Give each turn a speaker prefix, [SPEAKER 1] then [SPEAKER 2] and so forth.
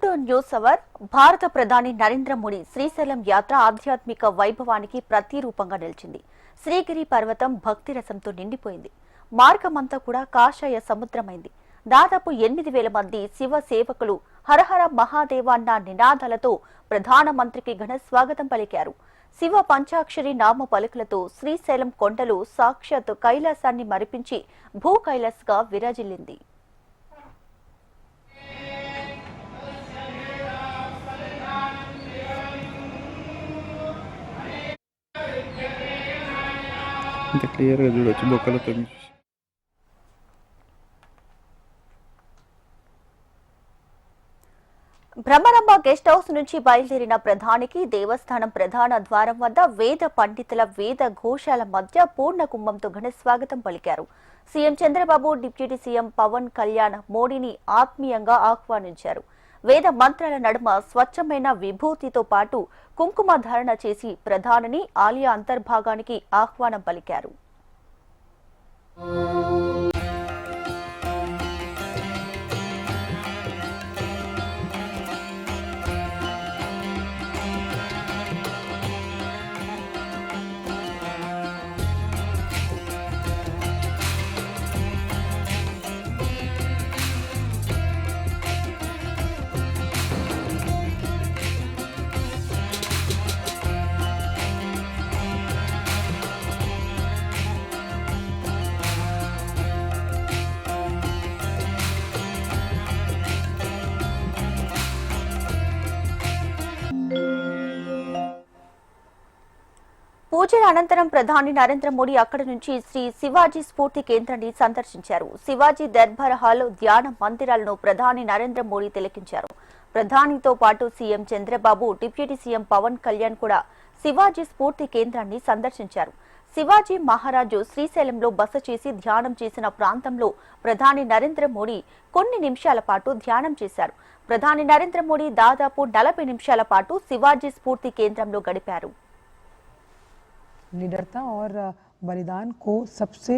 [SPEAKER 1] To news hour. భారత ప్రధాని నరేంద్ర మోడీ శ్రీశైలం యాత్ర ఆధ్యాత్మిక వైభవానికి ప్రతిరూపంగా నిలిచింది. శ్రీగిరి పర్వతం భక్తి రసంతో నిండిపోయింది. మార్గమంతా కూడా కాషాయ సముద్రమైంది. దాదాపు 8,000 మంది శివ సేవకులు హరహర మహాదేవ అన్న నినాదాలతో ప్రధానమంత్రికి ఘన స్వాగతం పలికారు. శివ పంచాక్షరి నామ పలుకులతో శ్రీశైలం కొండలు సాక్షాత్ కైలాసాన్ని మరిపించి భూ కైలాస్గా విరాజిల్లింది.
[SPEAKER 2] ఇంత క్లియర్గా చూడొచ్చు బొక్కలతో.
[SPEAKER 1] బ్రహ్మరంభ గెస్ట్ హౌస్ నుంచి బయలుదేరిన ప్రధానికి దేవస్థానం ప్రధాన ద్వారం వద్ద వేద పండితుల వేద ఘోషాల మధ్య పూర్ణ కుంభంతో ఘన స్వాగతం పలికారు. CM Chandrababu, deputy CM Pawan Kalyan మోడీని ఆత్మీయంగా ఆహ్వానించారు. వేద మంత్రాల నడుమ స్వచ్ఛమైన విభూతితో పాటు కుంకుమ ధారణ చేసి ప్రధానిని ఆలయ అంతర్భాగానికి ఆహ్వానం పలికారు. పూజల అనంతరం ప్రధాని నరేంద్ర మోడీ అక్కడి నుంచి శ్రీ శివాజీ స్ఫూర్తి కేంద్రాన్ని సందర్శించారు. శివాజీ దర్బార్ హాల్, ధ్యాన మందిరాలను ప్రధాని నరేంద్ర మోడీ తిలకించారు. ప్రధానితో పాటు CM Chandrababu, deputy CM Pawan Kalyan కూడా శివాజీ స్ఫూర్తి కేంద్రాన్ని సందర్శించారు. శివాజీ మహారాజు శ్రీశైలంలో బస చేసి ధ్యానం చేసిన ప్రాంతంలో ప్రధాని నరేంద్ర మోడీ కొన్ని నిమిషాల పాటు ధ్యానం చేశారు. ప్రధాని నరేంద్ర మోడీ దాదాపు 40 నిమిషాల పాటు శివాజీ స్ఫూర్తి కేంద్రంలో గడిపారు.
[SPEAKER 3] निडरता और बलिदान को सबसे